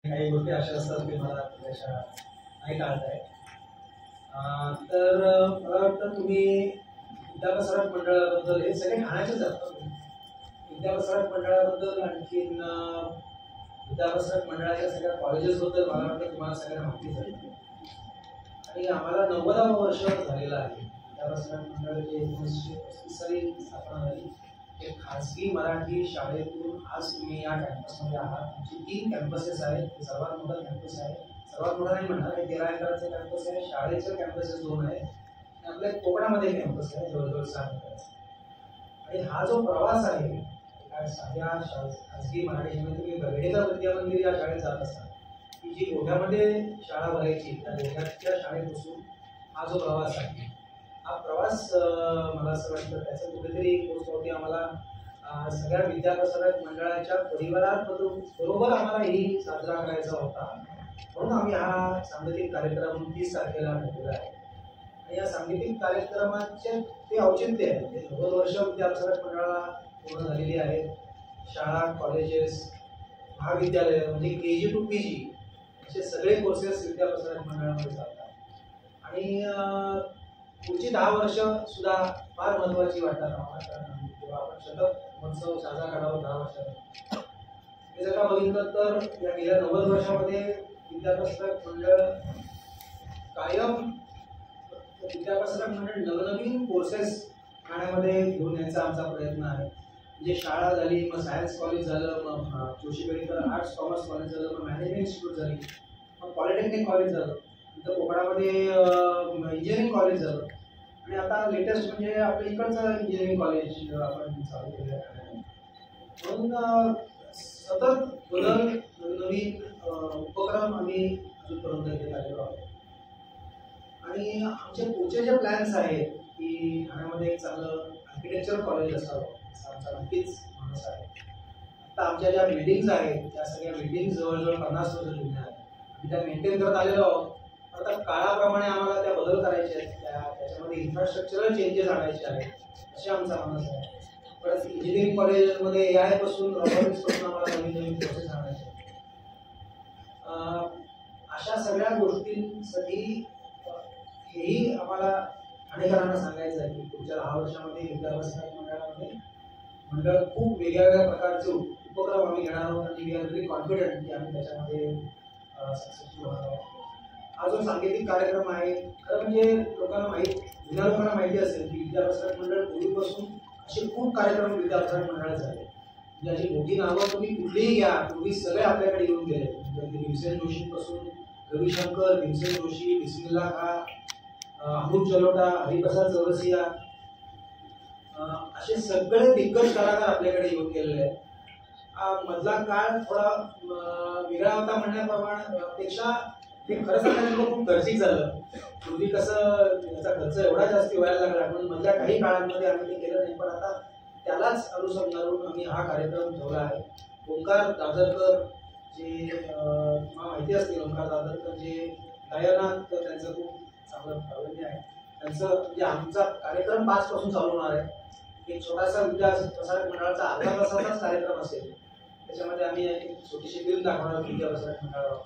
काही गोष्टी अशा असतात की मला थोड्याशा नाही टाळता येत. तर मला वाटतं तुम्ही विद्याप्रसारक मंडळाबद्दल हे सगळे ठाण्याचेच असतात. विद्याप्रसारक मंडळाबद्दल आणखीन विद्याप्रसारक मंडळाच्या सगळ्या कॉलेजेसबद्दल मला वाटतं तुम्हाला सगळ्यांना माहितीच आहे. आणि आम्हाला 90वा वर्ष झालेलं आहे. विद्याप्रसारक मंडळाची 1935 साली स्थापना झाली. एक खाजगी मराठी शाळेतून आज तुम्ही या कॅम्पसमध्ये आहात. आमची 3 कॅम्पसेस आहेत. सर्वात मोठा कॅम्पस आहे, सर्वात मोठा नाही म्हणणार, 13 एकराचं कॅम्पस आहे. शाळेचं कॅम्पसेस 2 आहेत आणि आपल्या कोकणामध्ये कॅम्पस आहे जवळजवळ 7 एकराचा. आणि हा जो प्रवास आहे काय साध्या खाजगी मराठी शाळेत तुम्ही गगडेकर विद्या मंदिर या शाळेत जात असता, की जी गोठ्यामध्ये शाळा भरायची त्या गोठ्याच्या शाळेपासून हा जो प्रवास आहे, हा प्रवास मला असं वाटतं त्याचं कुठेतरी पोस्ट होती. आम्हाला सगळ्या विद्याप्रसारक मंडळाच्या परिवाराबरोबर आम्हाला ही साजरा करायचा होता. म्हणून आम्ही हा सांगीतिक कार्यक्रम 30 तारखेला ठेवलेला आहे. आणि या सांगीतिक कार्यक्रमाचे ते औचित्य आहे. 90 वर्ष विद्याप्रसारक मंडळाला पूर्ण झालेली आहेत. शाळा, कॉलेजेस, महाविद्यालय म्हणजे KG to PG असे सगळे कोर्सेस विद्याप्रसारक मंडळामध्ये चालतात. आणि पुढची 10 वर्ष सुद्धा फार महत्त्वाची वाटतात आम्हाला. कारण जेव्हा आपण शतक महोत्सव साजरा करावा 10 वर्षात, हे जर का बघितलं तर या गेल्या 90 वर्षामध्ये विद्याप्रसारक मंडळ कायम विद्याप्रसारक मंडळ नवनवीन कोर्सेस ठाण्यामध्ये घेऊन यायचा आमचा प्रयत्न आहे. म्हणजे शाळा झाली, मग सायन्स कॉलेज झालं, मग जोशी बेळीकर आर्ट्स कॉमर्स कॉलेज झालं, मग मॅनेजमेंट इन्स्टिट्यूट झाली, मग पॉलिटेक्निक कॉलेज झालं, नंतर कोकणामध्ये इंजिनिअरिंग कॉलेज झालं आणि आता लेटेस्ट म्हणजे आपल्या इकडचं इंजिनिअरिंग कॉलेज आपण चालू केलं आहे. म्हणून सतत बदल, नवीन उपक्रम आम्ही अजूनपर्यंत घेत आलेलो आहोत. आणि आमचे पुढचे जे प्लॅन्स आहेत की ठाण्यामध्ये एक चांगलं आर्किटेक्चर कॉलेज असावं असा आमचा नक्कीच माणूस आहे. आता आमच्या ज्या बिल्डिंग्स आहेत त्या सगळ्या बिल्डिंग जवळजवळ 50 वर्ष जुन्या आहेत. आम्ही त्या मेंटेन करत आलेलो आहोत. आता काळाप्रमाणे आम्हाला त्या बदल करायचे आहेत, त्याच्यामध्ये इन्फ्रास्ट्रक्चरल चेंजेस आणायचे आहेत असे आमचा माणूस आहे. परत इंजिनिअरिंग कॉलेजमध्ये AI पासून रॉबोटिक्सपासून आम्हाला नवीन नवीन कोर्सेस आणायचे आहेत. अशा सगळ्या गोष्टींसाठी हेही आम्हाला ठाणेकरांना सांगायचं आहे की पुढच्या 10 वर्षामध्ये विद्याप्रसारक मंडळामध्ये मंडळ खूप वेगळ्या प्रकारचे उपक्रम आम्ही घेणार आहोत आणि वी आर व्हेरी कॉन्फिडंट की आम्ही त्याच्यामध्ये सक्सेसफुल होणार आहोत. हा जो सांगीतिक कार्यक्रम आहे, खरं म्हणजे जुन्या लोकांना माहिती असेल की विद्याप्रसारक मंडळ पूर्वीपासून असे खूप कार्यक्रम विद्याप्रसारक मंडळात झाले. म्हणजे अशी मोठी नावं तुम्ही कुठलीही घ्या, पूर्वी सगळे आपल्याकडे येऊन गेले. म्हणजे भीमसेन जोशीपासून रविशंकर, भीमसेन जोशी, बिस्मिल्ला खां, अमृत जलोटा, हरिप्रसाद चौरसिया असे सगळे दिग्गज कलाकार आपल्याकडे येऊन गेलेले आहेत. मधला काळ थोडा वेगळा होता म्हणण्यापेक्षा ते खरं सांगायचं खूप खर्चिक झालं. पूर्वी कसं त्याचा खर्च एवढा जास्त व्हायला लागला म्हणून मधल्या काही काळांमध्ये आम्ही ते केलं नाही. पण आता त्यालाच अनुसरून आम्ही हा कार्यक्रम ठेवला आहे. ओंकार दादरकर जे मला माहिती असतील, ओंकार दादरकर जे गायनात त्यांचं खूप चांगलं प्रावीण्य आहे. त्यांचं म्हणजे आमचा कार्यक्रम 5 पासून चालू होणार आहे. एक छोटासा विद्याप्रसारक मंडळाचा अर्धा तासाचाच कार्यक्रम असेल. त्याच्यामध्ये आम्ही एक छोटीशी फिल्म दाखवणार आहोत विद्याप्रसारक मंडळावर.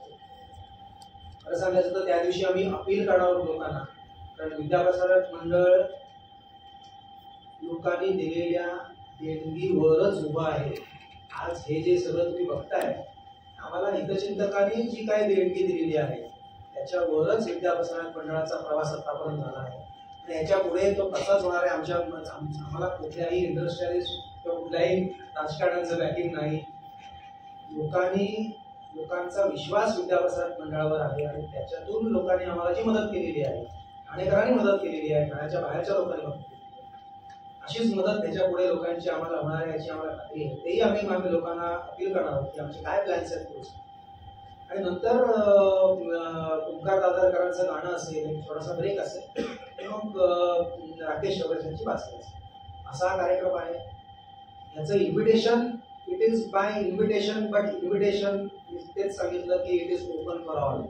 खरं सांगायचं तर त्या दिवशी आम्ही अपील करणार आहोत लोकांना. कारण विद्याप्रसारक मंडळ लोकांनी दिलेल्या देणगीवरच उभं आहे. आज हे जे सगळं तुम्ही बघताय, आम्हाला हितचिंतकांनी जी काही देणगी दिलेली आहे त्याच्यावरच विद्याप्रसारक मंडळाचा प्रवास आतापर्यंत झाला आहे. आणि याच्या पुढे तो तसाच होणार आहे. आम्हाला कुठल्याही इंडस्ट्रियलिस्ट किंवा कुठल्याही राजकारण्यांचं बॅकिंग नाही. लोकांचा विश्वास विद्याप्रसारक मंडळावर आहे आणि त्याच्यातून लोकांनी आम्हाला जी मदत केलेली आहे, ठाणेकरांनी मदत केलेली आहे, ठाण्याच्या बाहेरच्या लोकांनी मदत केलेली आहे, अशीच मदत त्याच्या पुढे लोकांची आम्हाला होणार आहे याची आम्हाला खात्री आहे. तेही आम्ही लोकांना अपील करणार आहोत की आमचे काय प्लॅन्स आहेत पुढचे. आणि नंतर ओंकार दादरकरांचं गाणं असेल, एक थोडासा ब्रेक असेल, मग राकेश चौरसियांची भाषण असेल, असा हा कार्यक्रम आहे. याचं invitation it is by invitation, but invitation तेच सांगितलं की it is open for all.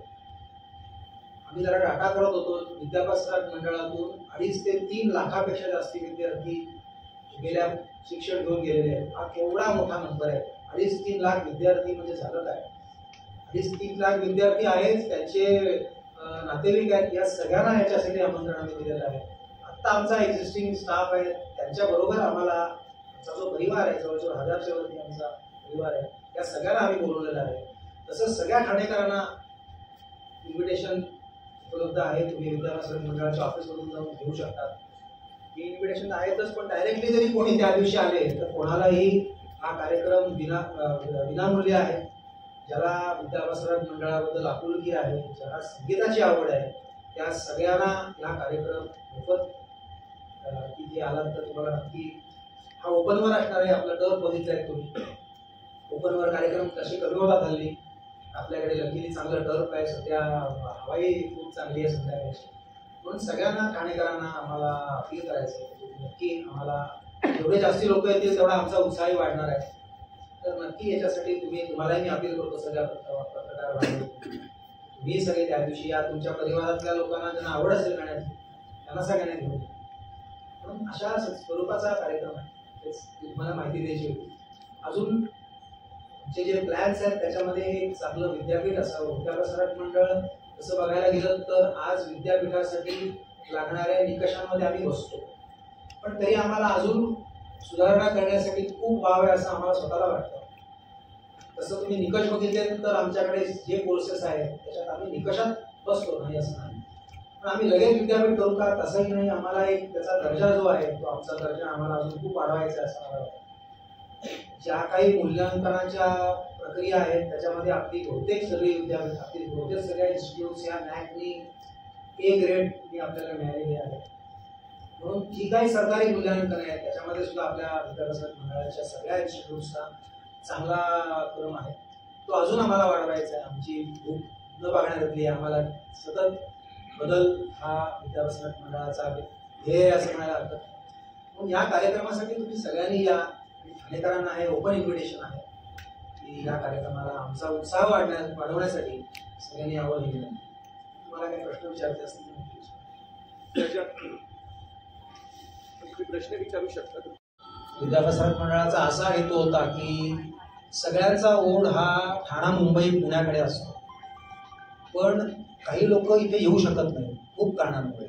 आम्ही जरा डाटा करत होतो, विद्याप्रसारक मंडळातून 2.5 ते 3 लाखापेक्षा जास्ती विद्यार्थी गेल्या शिक्षण घेऊन गेलेले आहेत. हा केवढा मोठा नंबर आहे. 2.5-3 लाख विद्यार्थी म्हणजे झालं काय. 3 लाख विद्यार्थी आहेत, त्यांचे नातेवाईक आहेत, या सगळ्यांना याच्यासाठी आमंत्रण आम्ही दिलेलं आहे. आत्ता आमचा एक्झिस्टिंग स्टाफ आहे, त्यांच्याबरोबर आम्हाला आमचा जो परिवार आहे, जवळजवळ 1000च्या वरती आमचा परिवार आहे, त्या सगळ्यांना आम्ही बोलवलेलं आहे. तसंच सगळ्या ठाणेकरांना इन्व्हिटेशन उपलब्ध आहे. तुम्ही विद्याभ्यास मंडळाच्या ऑफिसमधून जाऊन घेऊ शकता. ही इन्व्हिटेशन आहेतच, पण डायरेक्टली जरी कोणी त्या दिवशी आले तर कोणालाही हा कार्यक्रम विनामूल्य आहे. ज्याला विद्याभ्यास मंडळाबद्दल आपुलकी आहे, ज्याला संगीताची आवड आहे, त्या सगळ्यांना हा कार्यक्रम मोफत तिथे आलात तर तुम्हाला नक्की हा ओपनवर असणार आहे. आपला टर्फ बघितलाय तुम्ही, ओपनवर कार्यक्रम कसे कमी होतात हल्ली. आपल्याकडे लकीली चांगलं टर्फ आहे, सध्या हवाई खूप चांगली आहे संध्याकाळची. म्हणून सगळ्यांना ठाणेकरांना आम्हाला अपील करायचं आहे, नक्की आम्हाला जेवढे जास्ती लोक येतील तेवढा आमचा उत्साहही वाढणार आहे. तर नक्की याच्यासाठी तुम्हालाही मी अपील करतो, सगळ्या पत्रकार तुम्ही सगळे त्या दिवशी या. तुमच्या परिवारातल्या लोकांना ज्यांना आवड असेल गाण्याची त्यांना सगळ्यांना घेऊन, म्हणून अशा स्वरूपाचा कार्यक्रम आहे. तेच तुम्हाला माहिती द्यायची होती. अजून आमचे जे प्लॅन्स आहेत त्याच्यामध्ये एक चांगलं विद्यापीठ असावं. विद्याप्रसारक मंडळ तसं बघायला गेलं तर आज विद्यापीठासाठी लागणाऱ्या निकषांमध्ये आम्ही बसतो, पण तरी आम्हाला अजून सुधारणा करण्यासाठी खूप वाव आहे असं आम्हाला स्वतःला वाटतं. तसं तुम्ही निकष बघितले तर आमच्याकडे जे कोर्सेस आहेत त्याच्यात आम्ही निकषात बसतो, नाही असं नाही. पण आम्ही लगेच विद्यापीठ करू का तसंही नाही. आम्हाला एक त्याचा दर्जा जो आहे तो आमचा दर्जा आम्हाला अजून खूप वाढवायचा आहे असं मला वाटतं. ज्या काही मूल्यांकनाच्या प्रक्रिया आहेत त्याच्यामध्ये आपली बहुतेक सगळी विद्यापीठ, आपली बहुतेक सगळ्या इन्स्टिट्यूट्स या नॅकनी A ग्रेड आपल्याला मिळालेली आहे. म्हणून जी काही सरकारी मूल्यांकन आहे त्याच्यामध्ये सुद्धा आपल्या विद्याभ्यासक मंडळाच्या सगळ्या इन्स्टिट्यूट्सचा चांगला क्रम आहे. तो अजून आम्हाला वाढवायचा आहे. आमची भूक न बघण्यातली आम्हाला सतत बदल हा विद्याभ्यासक मंडळाचा ध्येय असं म्हणायला हरकत. म्हणून या कार्यक्रमासाठी तुम्ही सगळ्यांनी या. ठाणेकरांना हे ओपन इन्व्हिटेशन आहे की या कार्यक्रमाला आमचा उत्साह वाढवण्यासाठी सगळ्यांनी यावं. हे तुम्हाला काही प्रश्न विचारायचे असतील तर प्रश्न विचारू शकता. विद्याभ्यासक मंडळाचा असा हेतू होता की सगळ्यांचा ओढ हा ठाणा, मुंबई, पुण्याकडे असतो, पण काही लोक इथे येऊ शकत नाही खूप कारणांमुळे.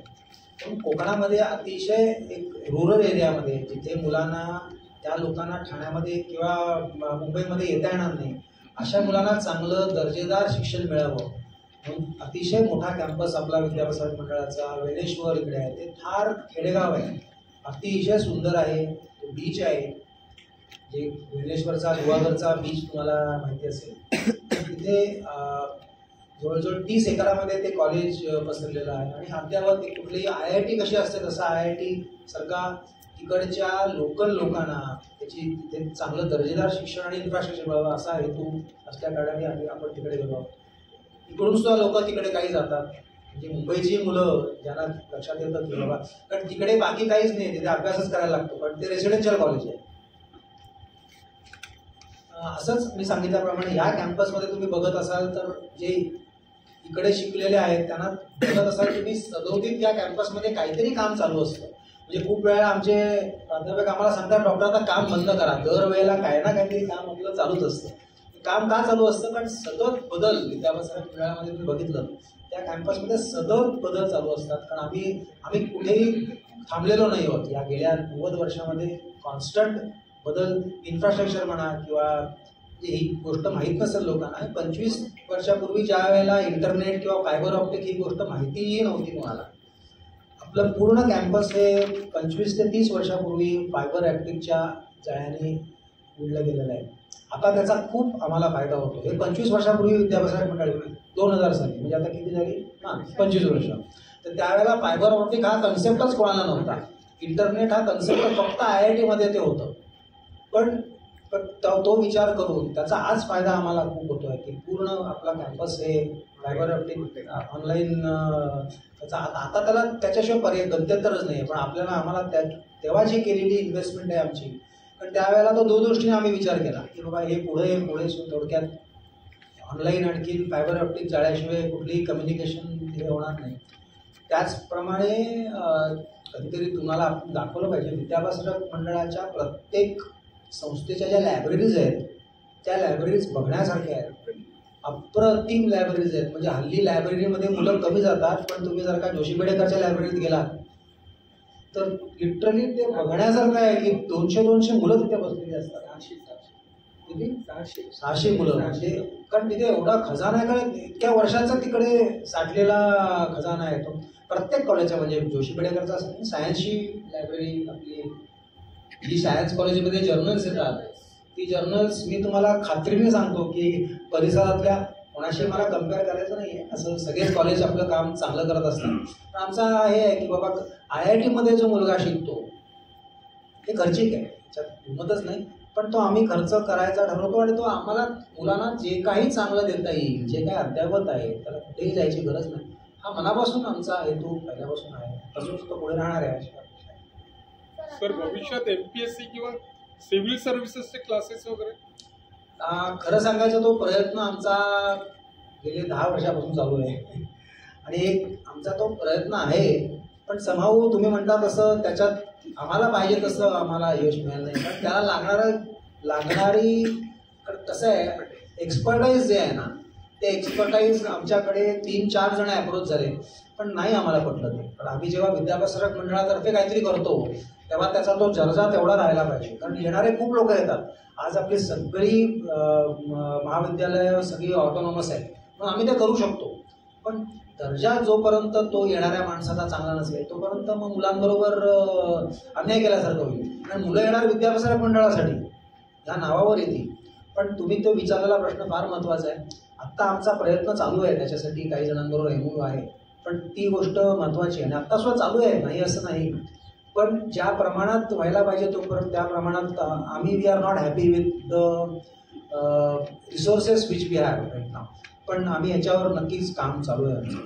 पण कोकणामध्ये अतिशय एक रुरल एरियामध्ये जिथे मुलांना, त्या लोकांना ठाण्यामध्ये किंवा मुंबईमध्ये येता येणार नाही, अशा मुलांना चांगलं दर्जेदार शिक्षण मिळावं म्हणून अतिशय मोठा कॅम्पस आपला विद्याभ्यासक मंडळाचा वेलेश्वर इकडे आहे. ते फार खेडेगाव आहे, अतिशय सुंदर आहे. तो बीच आहे, जे वेलेश्वरचा गुहागरचा बीच तुम्हाला माहिती असेल. तिथे जवळजवळ 30 एकरामध्ये ते कॉलेज पसरलेलं आहे. आणि अद्यावत कुठलीही IIT कशी असते तसं IIT सारखा तिकडच्या लोकल लोकांना त्याची तिथे चांगलं दर्जेदार शिक्षण आणि इन्फ्रास्ट्रक्चर मिळावं असा हेतू असल्या कारणाने आपण तिकडे गेलो आहोत. इकडून सुद्धा लोक तिकडे काही जातात, म्हणजे मुंबईची मुलं ज्यांना लक्षात येतं की बाबा, कारण तिकडे बाकी काहीच नाही, तिथे अभ्यासच करायला लागतो, पण ते रेसिडेन्शियल कॉलेज आहे. असंच मी सांगितल्याप्रमाणे या कॅम्पसमध्ये तुम्ही बघत असाल तर जे इकडे शिकलेले आहेत त्यांना बघत असाल तुम्ही सदोदित या कॅम्पसमध्ये काहीतरी काम चालू असतं. म्हणजे खूप वेळा आमचे प्राध्यापक आम्हाला सांगतात, डॉक्टर आता काम बंद करा. दरवेळेला काही ना काहीतरी काम आपलं चालूच असतं. काम का चालू असतं? कारण सतत बदल विद्याभ्यासक मंडळामध्ये तुम्ही बघितलं त्या कॅम्पसमध्ये सतत बदल चालू असतात. कारण आम्ही कुठेही थांबलेलो नाही आहोत. या गेल्या 90 वर्षामध्ये कॉन्स्टंट बदल, इन्फ्रास्ट्रक्चर म्हणा किंवा ही गोष्ट माहीत नसेल लोकांना. 25 वर्षापूर्वी ज्या वेळेला इंटरनेट किंवा फायबर ऑप्टिक ही गोष्ट माहितीही नव्हती कोणाला, आपलं पूर्ण कॅम्पस हे 25 ते 30 वर्षापूर्वी फायबर ऑप्टिकच्या जाळ्याने विणलं गेलेलं आहे. आता त्याचा खूप आम्हाला फायदा होतो. हे 25 वर्षापूर्वी विद्याभ्यासक मंडळ 2000 साली, म्हणजे आता किती झाली 25 वर्ष. तर त्यावेळेला फायबर ऑप्टिक हा कन्सेप्टच कोणाला नव्हता. इंटरनेट हा कन्सेप्ट फक्त IIT मध्ये ते होतं. पण तो विचार करून त्याचा आज फायदा आम्हाला खूप होतो आहे की पूर्ण आपला कॅम्पस हे फायबर ऑप्टिक ऑनलाईन त्याचा आता त्याला त्याच्याशिवाय पर्याय गत्यंतरच नाही. पण आम्हाला तेव्हा जी केलेली इन्व्हेस्टमेंट आहे आमची, पण त्यावेळेला तो दूरदृष्टीने आम्ही विचार केला की बाबा हे पुढे थोडक्यात ऑनलाईन आणखी फायबर ऑप्टिक जाळ्याशिवाय कुठलीही कम्युनिकेशन हे होणार नाही. त्याचप्रमाणे कधीतरी तुम्हाला आपण दाखवलं पाहिजे, विद्याभ्यासक मंडळाच्या प्रत्येक संस्थेच्या ज्या लायब्ररीज आहेत त्या लायब्ररीज बघण्यासारख्या आहेत. अप्रतिम लायब्ररीज आहेत. म्हणजे हल्ली लायब्ररीमध्ये मुलं कमी जातात, पण तुम्ही जर का जोशी पेडेकरच्या लायब्ररीत गेलात तर लिटरली ते बघण्यासारखं आहे की 200 मुलं तिथे बसलेली असतात. 600 मुलं. म्हणजे कारण तिथे एवढा खजाना आहे, कारण इतक्या वर्षाचा तिकडे साठलेला खजाना आहे तो प्रत्येक कॉलेजचा. म्हणजे जोशी पेडेकरचा असं सायन्सची लायब्ररी आपली जी सायन्स कॉलेजमध्ये जर्नल्स येतात, ती जर्नल्स मी तुम्हाला खात्रीने सांगतो की परिसरातल्या कोणाशी मला कम्पेअर करायचं नाही आहे. असं सगळेच कॉलेज आपलं काम चांगलं करत असतात. पण आमचा हे आहे की बाबा IIT मध्ये जो मुलगा शिकतो हे खर्चिक आहे, त्याच्यात किंमतच नाही, पण तो आम्ही खर्च करायचा ठरवतो आणि तो आम्हाला मुलांना जे काही चांगलं देता येईल, जे काही अद्यावत आहे, त्याला कुठेही जायची गरज नाही. हा मनापासून आमचा हेतू पहिल्यापासून आहे, तसंच तो पुढे राहणार आहे. सर भविष्यात MPSC किंवा सिव्हिल सर्व्हिसेसचे क्लासेस वगैरे? खरं सांगायचं तो प्रयत्न आमचा गेले 10 वर्षापासून चालू आहे आणि आमचा तो प्रयत्न आहे, पण समाऊ तुम्ही म्हणता तसं त्याच्यात आम्हाला पाहिजे तसं आम्हाला यश मिळालं नाही. कारण त्याला लागणारी कसं आहे, एक्सपर्टाईज जे आहे ना, ते एक्सपर्टाईज आमच्याकडे 3-4 जण अप्रोच झाले, पण नाही आम्हाला पटलं ते. पण आम्ही जेव्हा विद्यापीठ मंडळातर्फे काहीतरी करतो तेव्हा त्याचा तो दर्जा तेवढा राहायला पाहिजे. कारण येणारे खूप लोक येतात. आज आपली सगळी महाविद्यालयं सगळी ऑटोनॉमस आहेत, म्हणून आम्ही ते करू शकतो. पण दर्जा जोपर्यंत तो येणाऱ्या माणसाचा चांगला नसेल तोपर्यंत मग मुलांबरोबर अन्याय केल्यासारखं होईल. आणि मुलं येणार विद्यापीठ मंडळासाठी, ह्या नावावर येतील. पण तुम्ही तो विचारलेला प्रश्न फार महत्त्वाचा आहे. आत्ता आमचा प्रयत्न चालू आहे, त्याच्यासाठी काही जणांबरोबर MOU आहे, पण ती गोष्ट महत्त्वाची आहे आणि आत्ता सुद्धा चालू आहे, नाही असं नाही. पण ज्या प्रमाणात व्हायला पाहिजे तोपर्यंत त्या प्रमाणात आम्ही we are not happy with the resources which we have right now. पण आम्ही याच्यावर नक्कीच काम चालू आहे आमचं.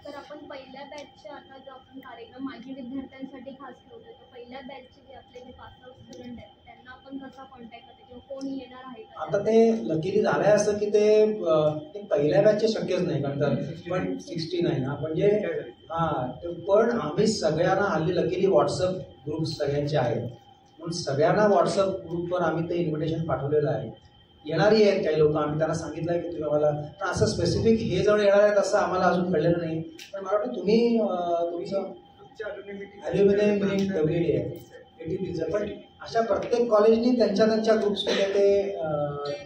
तर आपण पहिल्या बॅचचे आता जो आपण कार्यक्रम माजी विद्यार्थ्यांसाठी खास ठेवतोय, तर पहिल्या बॅचचे जे आपले जे पास आउट स्टुडंट आहेत त्यांना आपण कसा कॉन्टॅक्ट करतो किंवा कोण येणार आहे? आता ते लकीली झालंय असं की ते पहिल्या बॅचचे शक्यच नाही, कारण पण 69 म्हणजे पण आम्ही सगळ्यांना हल्ली लकीली व्हॉट्सअप ग्रुप सगळ्यांचे आहेत, म्हणून सगळ्यांना व्हॉट्सअप ग्रुपवर आम्ही ते इन्व्हिटेशन पाठवलेलं आहे. येणारी आहेत काही लोक, आम्ही त्यांना सांगितलं आहे की तुम्ही आम्हाला, पण असं स्पेसिफिक हे जण येणार आहेत असं आम्हाला अजून कळलेलं नाही. पण मला वाटतं तुम्ही तुमचं ॲल्युमिनियम मिनिंग ठेवलेली आहे 83चं. पण अशा प्रत्येक कॉलेजनी त्यांच्या ग्रुप्समध्ये ते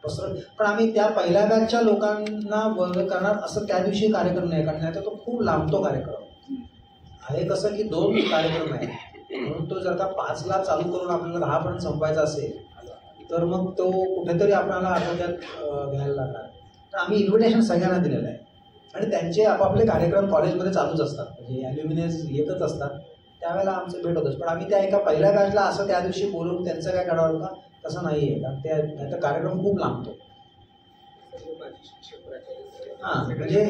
पसरत. पण आम्ही त्या पहिल्या बॅचच्या लोकांना वर्ग करणार असं त्या दिवशी कार्यक्रम नाही, कारण नाही तर तो खूप लांबतो कार्यक्रम आहे. कसं की 2 कार्यक्रम आहे, म्हणून तो जर का 5ला चालू करून आपल्याला 10पर्यंत संपवायचा असेल तर मग तो कुठेतरी आपल्याला आठवड्यात घ्यायला लागणार. तर आम्ही इन्व्हिटेशन सगळ्यांना दिलेलं आहे आणि त्यांचे आपापले कार्यक्रम कॉलेजमध्ये चालूच असतात, म्हणजे ॲल्युमिनियस येतच असतात, त्यावेळेला आमचं भेट होतच. पण आम्ही त्या एका पहिल्या बॅचला असं त्या दिवशी बोलून त्यांचं काय करावं का तसं नाही आहे, कारण त्याचा कार्यक्रम खूप लांबतो. म्हणजे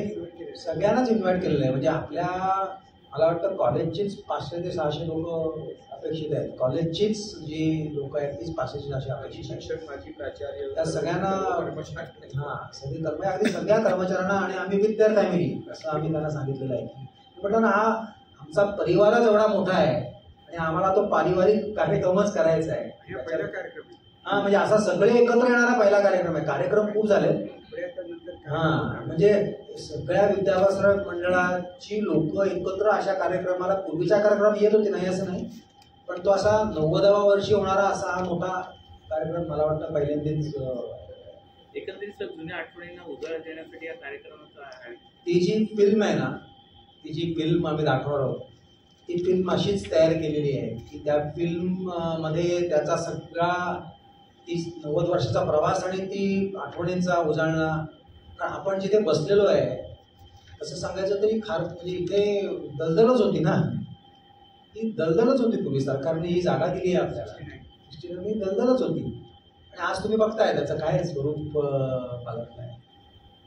सगळ्यांनाच इन्व्हाइट केलेलं आहे. म्हणजे आपल्या मला वाटतं कॉलेजचीच 500 ते 600 लोक अपेक्षित आहेत. कॉलेजचीच जी लोक आहेत तीच 500 ते 600 अपेक्षित आहेत. शिक्षक, माजी प्राचार्य, त्या सगळ्यांना सगळी अगदी सगळ्या कर्मचाऱ्यांना आणि आम्ही विथ देअर फॅमिली असं आम्ही त्यांना सांगितलेलं आहे की म्हटलं ना, हा आमचा परिवारच एवढा मोठा आहे आणि आम्हाला तो पारिवारिक कार्यक्रमच करायचा आहे. म्हणजे असा सगळे एकत्र येणारा पहिला कार्यक्रम आहे. कार्यक्रम खूप झाले. म्हणजे सगळ्या विद्यापीठ मंडळाची लोक एकत्र अशा कार्यक्रमाला, पूर्वीच्या कार्यक्रम येत होते नाही असं नाही, पण तो असा 90व्या वर्षी होणारा असा हा मोठा कार्यक्रम मला वाटतं पहिल्यांदाच. एकंदरीत जुन्या आठवणींना उजाळा देण्यासाठी या कार्यक्रमाचा ती जी फिल्म आहे ना, ती जी फिल्म आम्ही दाखवणार आहोत, ती फिल्म अशीच तयार केलेली आहे की त्या फिल्म मध्ये त्याचा सगळा 90 वर्षाचा प्रवास आणि ती आठवणींचा उजाळणा. कारण आपण जिथे बसलेलो आहे तसं सांगायचं तरी म्हणजे इथे दलदलच होती ना, ही दलदलच होती. पूर्वी सरकारने ही जागा दिली आहे आपल्याला, दलदलच होती आणि आज तुम्ही बघताय त्याचं काय स्वरूप पालटलं आहे.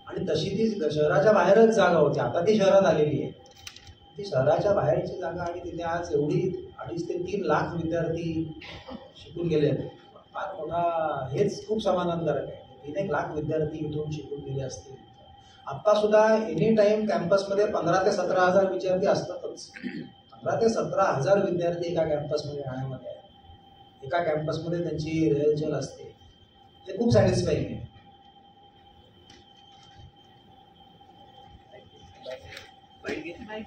आणि तशी ती शहराच्या बाहेरच जागा होती, आता ती शहरात आलेली आहे. ती शहराच्या बाहेरची जागा आणि तिथे आज एवढी 2.5 ते 3 लाख विद्यार्थी शिकून गेले आहेत. फार मोठा, हेच खूप समाधानकारक आहे. 3-1 लाख विद्यार्थी इथून शिकून गेले असतील. आत्ता सुद्धा एनी टाइम कॅम्पसमध्ये 15 ते 17 हजार विद्यार्थी असतातच. 15 ते 17 हजार विद्यार्थी एका कॅम्पसमध्ये राहण्यामध्ये आहे. एका कॅम्पसमध्ये त्यांची रेलचेल असते. ते खूप सॅटिस्फाईंग आहे. बाईट घेतली नाही.